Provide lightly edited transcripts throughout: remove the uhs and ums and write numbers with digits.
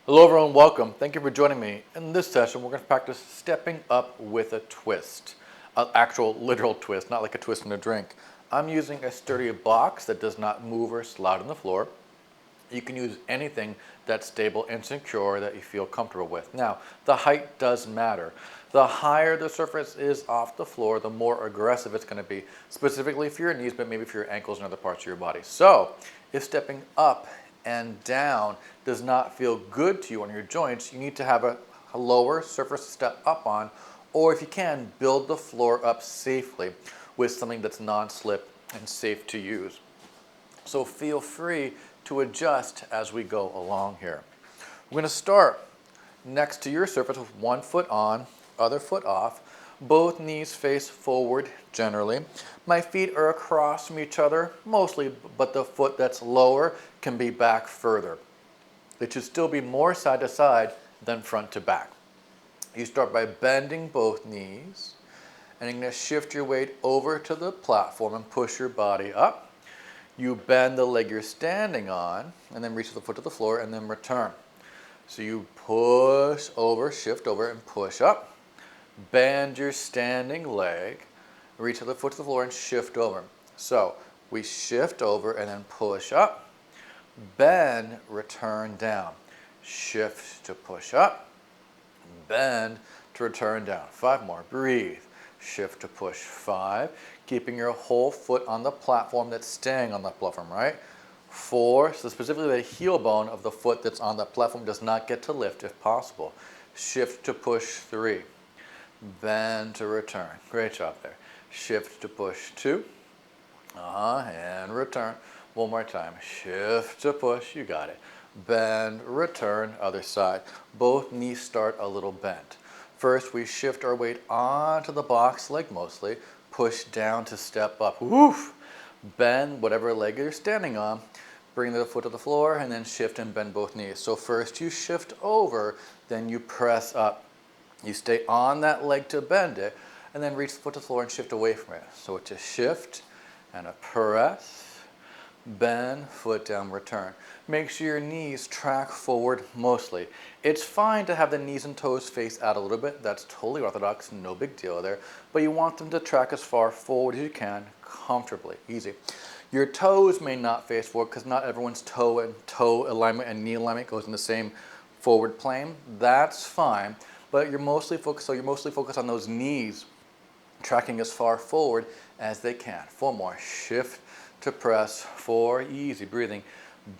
Hello everyone, welcome. Thank you for joining me. In this session, we're going to practice stepping up with a twist. An actual literal twist, not like a twist in a drink. I'm using a sturdy box that does not move or slide on the floor. You can use anything that's stable and secure that you feel comfortable with. Now, the height does matter. The higher the surface is off the floor, the more aggressive it's going to be, specifically for your knees, but maybe for your ankles and other parts of your body. So, if stepping up and down does not feel good to you on your joints, you need to have a lower surface to step up on, or if you can, build the floor up safely with something that's non-slip and safe to use. So feel free to adjust as we go along here. We're going to start next to your surface with one foot on, other foot off. Both knees face forward generally. My feet are across from each other mostly, but the foot that's lower can be back further. It should still be more side to side than front to back. You start by bending both knees, and you're going to shift your weight over to the platform and push your body up. You bend the leg you're standing on, and then reach the foot to the floor, and then return. So you push over, shift over, and push up. Bend your standing leg, reach the foot to the floor, and shift over. So we shift over and then push up. Bend, return down. Shift to push up. Bend to return down. 5 more. Breathe. Shift to push. 5. Keeping your whole foot on the platform that's staying on the platform, right? 4. So specifically the heel bone of the foot that's on the platform does not get to lift if possible. Shift to push. 3. Bend to return. Great job there. Shift to push. 2. And return. One more time. Shift to push. You got it. Bend, return, other side. Both knees start a little bent. First, we shift our weight onto the box leg mostly. Push down to step up. Woof! Bend whatever leg you're standing on. Bring the foot to the floor and then shift and bend both knees. So first you shift over, then you press up. You stay on that leg to bend it, and then reach the foot to the floor and shift away from it. So it's a shift and a press, bend, foot down, return. Make sure your knees track forward mostly. It's fine to have the knees and toes face out a little bit. That's totally orthodox, no big deal there. But you want them to track as far forward as you can, comfortably, easy. Your toes may not face forward because not everyone's toe alignment and knee alignment goes in the same forward plane. That's fine. But you're mostly focused on those knees tracking as far forward as they can. 4 more. Shift to press. 4. Easy breathing.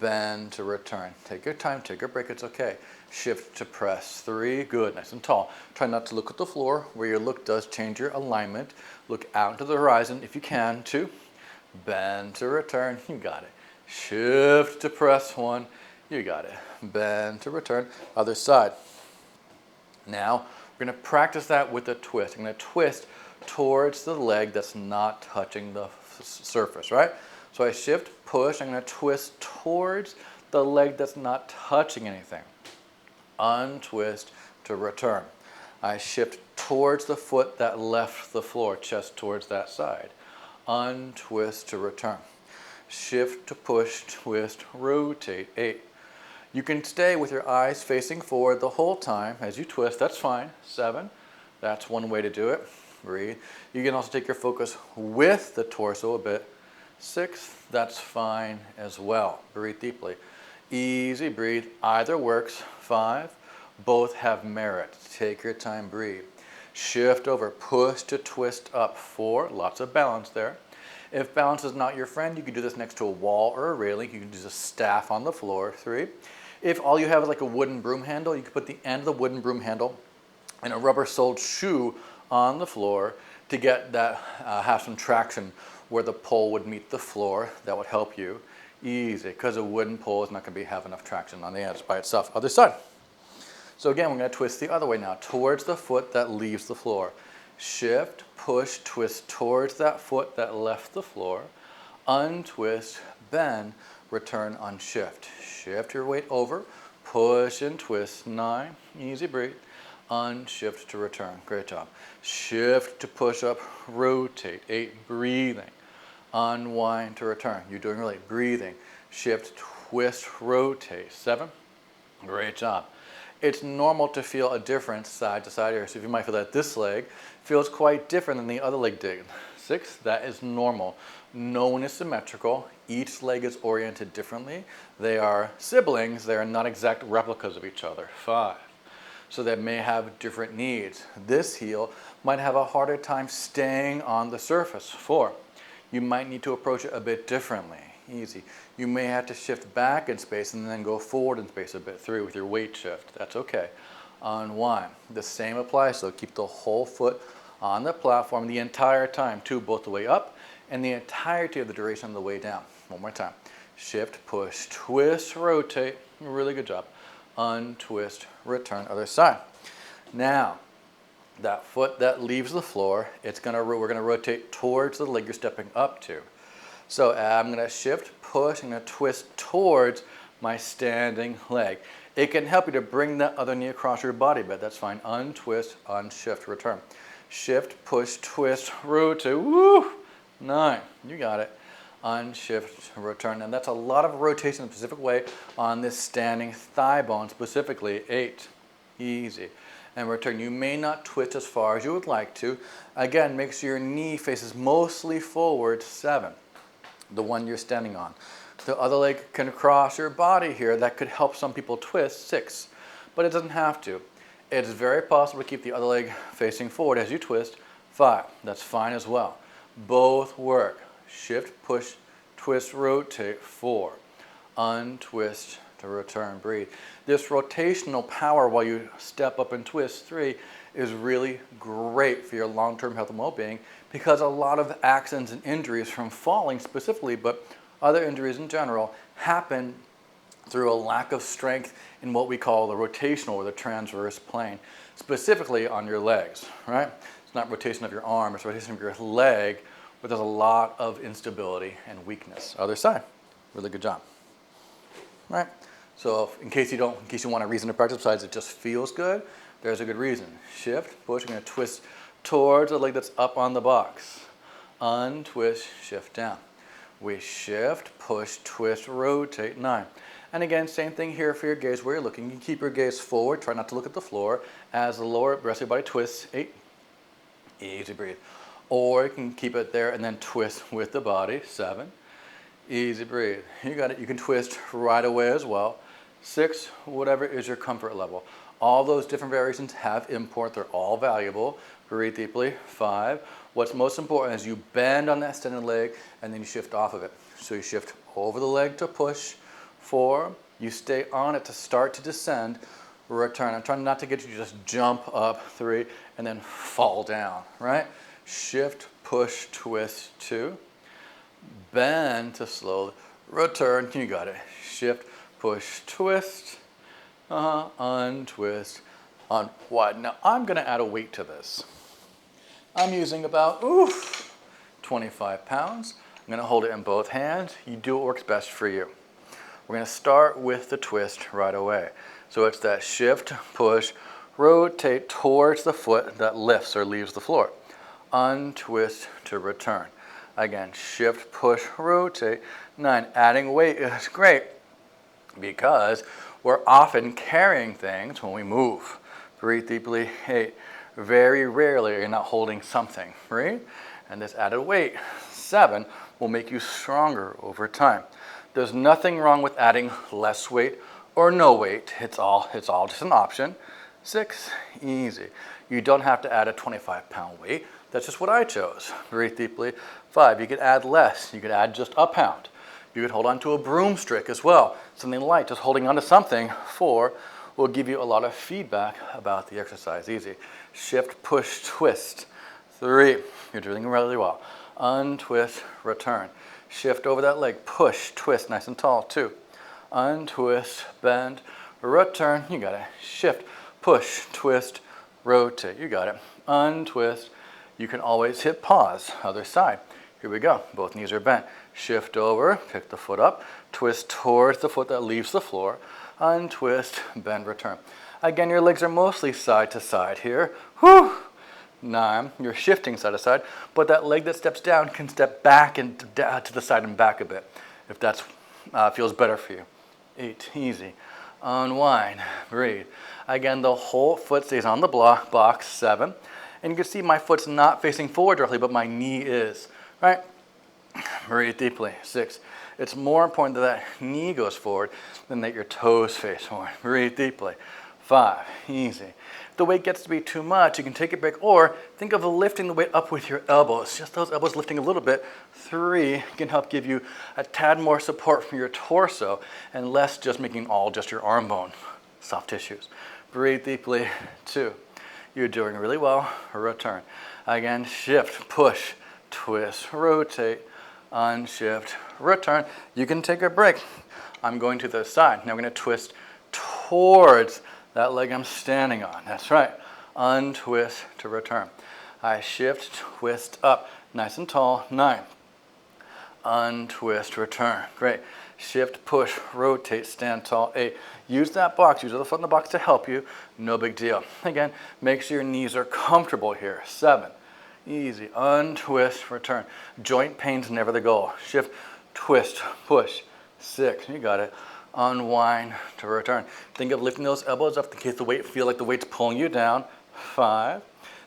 Bend to return. Take your time. Take a break. It's okay. Shift to press. 3. Good. Nice and tall. Try not to look at the floor where your look does change your alignment. Look out into the horizon if you can. 2. Bend to return. You got it. Shift to press. 1. You got it. Bend to return. Other side. Now, we're going to practice that with a twist. I'm going to twist towards the leg that's not touching the surface, right? So I shift, push, I'm going to twist towards the leg that's not touching anything. Untwist to return. I shift towards the foot that left the floor, chest towards that side. Untwist to return. Shift to push, twist, rotate. 8. You can stay with your eyes facing forward the whole time as you twist. That's fine. 7. That's one way to do it. Breathe. You can also take your focus with the torso a bit. 6. That's fine as well. Breathe deeply. Easy. Breathe. Either works. 5. Both have merit. Take your time. Breathe. Shift over. Push to twist up. 4. Lots of balance there. If balance is not your friend, you can do this next to a wall or a railing. You can use a staff on the floor. 3. If all you have is like a wooden broom handle, you can put the end of the wooden broom handle in a rubber-soled shoe on the floor to get that, have some traction where the pole would meet the floor. That would help you. Easy, because a wooden pole is not going to have enough traction on the edge by itself. Other side. So again, we're going to twist the other way now, towards the foot that leaves the floor. Shift, push, twist towards that foot that left the floor. Untwist, bend, return, unshift. Shift your weight over, push and twist. 9. Easy breathe. Unshift to return. Great job. Shift to push up, rotate. 8. Breathing. Unwind to return. You're doing really. Breathing. Shift, twist, rotate. 7. Great job. It's normal to feel a difference side to side here. So if you might feel that this leg feels quite different than the other leg did. 6, that is normal. No one is symmetrical. Each leg is oriented differently. They are siblings. They are not exact replicas of each other. 5. So they may have different needs. This heel might have a harder time staying on the surface. 4. You might need to approach it a bit differently. Easy. You may have to shift back in space and then go forward in space a bit. 3, with your weight shift. That's okay. On 1, the same applies. So keep the whole foot on the platform the entire time. 2, both the way up and the entirety of the duration of the way down. One more time. Shift, push, twist, rotate. Really good job. Untwist, return, other side. Now, that foot that leaves the floor, we're gonna rotate towards the leg you're stepping up to. So I'm gonna shift, push, I'm gonna twist towards my standing leg. It can help you to bring that other knee across your body, but that's fine. Untwist, unshift, return. Shift, push, twist, rotate. Woo! 9, you got it. Unshift, return. And that's a lot of rotation in a specific way on this standing thigh bone specifically. 8, easy. And return. You may not twist as far as you would like to. Again, make sure your knee faces mostly forward. 7, the one you're standing on. The other leg can cross your body here. That could help some people twist. 6, but it doesn't have to. It's very possible to keep the other leg facing forward as you twist. 5, that's fine as well. Both work. Shift, push, twist, rotate. 4, untwist to return, breathe. This rotational power while you step up and twist. 3 is really great for your long-term health and well-being because a lot of accidents and injuries from falling specifically, but other injuries in general, happen through a lack of strength in what we call the rotational or the transverse plane, specifically on your legs, right? It's not rotation of your arm, it's rotation of your leg, but there's a lot of instability and weakness. Other side, really good job. All right, so in case you want a reason to practice besides it just feels good, there's a good reason. Shift, push, I'm gonna twist towards the leg that's up on the box. Untwist, shift down. We shift, push, twist, rotate. 9. And again, same thing here for your gaze where you're looking. You can keep your gaze forward, try not to look at the floor as the lower rest of your body twists. 8, easy breathe. Or you can keep it there and then twist with the body. 7, easy breathe. You got it, you can twist right away as well. 6, whatever is your comfort level. All those different variations have import, they're all valuable. Breathe deeply. 5, what's most important is you bend on that extended leg and then you shift off of it. So you shift over the leg to push. 4, you stay on it to start to descend, return. I'm trying not to get you to just jump up. 3, and then fall down, right? Shift, push, twist. 2, bend to slowly return. You got it. Shift, push, twist, untwist, unwind. Now I'm gonna add a weight to this. I'm using about 25 pounds. I'm gonna hold it in both hands. You do what works best for you. We're gonna start with the twist right away. So it's that shift, push, rotate towards the foot that lifts or leaves the floor. Untwist to return. Again, shift, push, rotate. 9, adding weight is great because we're often carrying things when we move. Breathe deeply. 8, very rarely you're not holding something, right? And this added weight, 7, will make you stronger over time. There's nothing wrong with adding less weight or no weight. It's all just an option. 6, easy. You don't have to add a 25-pound weight. That's just what I chose. Breathe deeply. 5, you could add less. You could add just a pound. You could hold on to a broomstick as well. Something light, just holding onto something. 4 will give you a lot of feedback about the exercise. Easy. Shift, push, twist. 3, you're doing really well. Untwist, return. Shift over that leg, push, twist, nice and tall. 2, untwist, bend, return. You got it. Shift, push, twist, rotate. You got it. Untwist. You can always hit pause. Other side. Here we go. Both knees are bent. Shift over, pick the foot up, twist towards the foot that leaves the floor, untwist, bend, return. Again, your legs are mostly side to side here. Whew. 9, you're shifting side to side, but that leg that steps down can step back and to the side and back a bit, if that feels better for you. 8, easy. unwind, breathe. Again, the whole foot stays on the box, 7. And you can see my foot's not facing forward directly, but my knee is, right? Breathe deeply, 6. It's more important that that knee goes forward than that your toes face forward. Breathe deeply, 5, easy. If the weight gets to be too much, you can take a break, or think of lifting the weight up with your elbows. Just those elbows lifting a little bit. 3 can help give you a tad more support from your torso and less just making all just your arm bone, soft tissues. Breathe deeply, 2. You're doing really well, return. Again, shift, push, twist, rotate, unshift, return. You can take a break. I'm going to the side. Now I'm going to twist towards that leg I'm standing on. That's right. Untwist to return. I shift, twist up, nice and tall, 9. Untwist, return. Great. Shift, push, rotate, stand tall, 8. Use that box, use the foot in the box to help you. No big deal. Again, make sure your knees are comfortable here. 7. Easy. Untwist, return. Joint pain's never the goal. Shift, twist, push. 6. You got it. Unwind to return. Think of lifting those elbows up in case the weight feel like the weight's pulling you down. 5.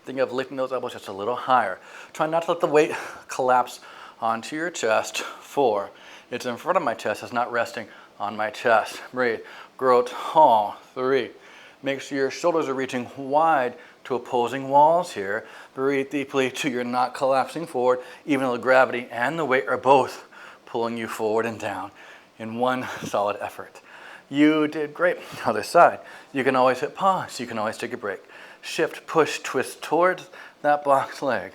Think of lifting those elbows just a little higher. Try not to let the weight collapse onto your chest. 4. It's in front of my chest. It's not resting on my chest. Breathe. Grow tall. 3. Make sure your shoulders are reaching wide to opposing walls here. Breathe deeply till you're not collapsing forward, even though the gravity and the weight are both pulling you forward and down in one solid effort. You did great. Other side. You can always hit pause. You can always take a break. Shift, push, twist towards that box leg.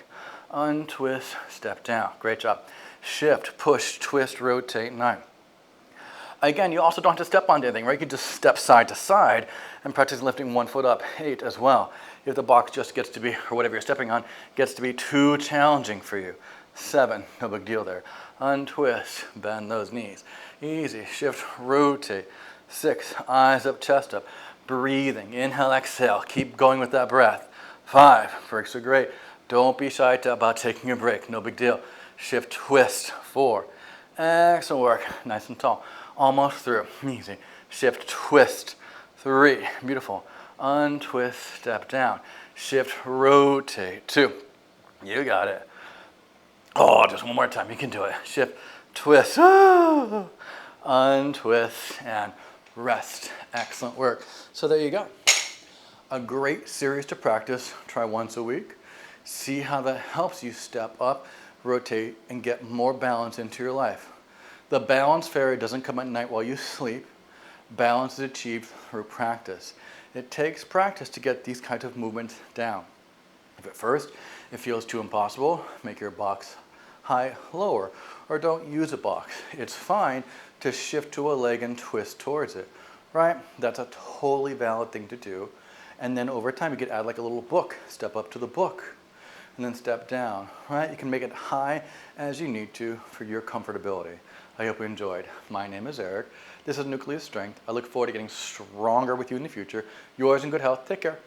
Untwist, step down. Great job. Shift, push, twist, rotate, 9. Again, you also don't have to step onto anything, right? You can just step side to side and practice lifting one foot up, 8 as well. If the box just gets to be, or whatever you're stepping on, gets to be too challenging for you. 7, no big deal there. Untwist, bend those knees. Easy, shift, rotate. 6, eyes up, chest up. Breathing, inhale, exhale. Keep going with that breath. 5, breaks are great. Don't be shy about taking a break, no big deal. Shift, twist, 4. Excellent work, nice and tall. Almost through, easy. Shift, twist, 3, beautiful. Untwist, step down. Shift, rotate, 2. You got it. Oh, just one more time, you can do it. Shift, twist, untwist, and rest. Excellent work. So there you go. A great series to practice. Try once a week. See how that helps you step up, rotate, and get more balance into your life. The balance fairy doesn't come at night while you sleep. Balance is achieved through practice. It takes practice to get these kinds of movements down. If at first it feels too impossible, make your box high, lower, or don't use a box. It's fine to shift to a leg and twist towards it, right? That's a totally valid thing to do. And then over time you could add like a little book, step up to the book, and then step down, right? You can make it high as you need to for your comfortability. I hope you enjoyed. My name is Eric. This is Nucleus Strength. I look forward to getting stronger with you in the future. Yours in good health. Take care.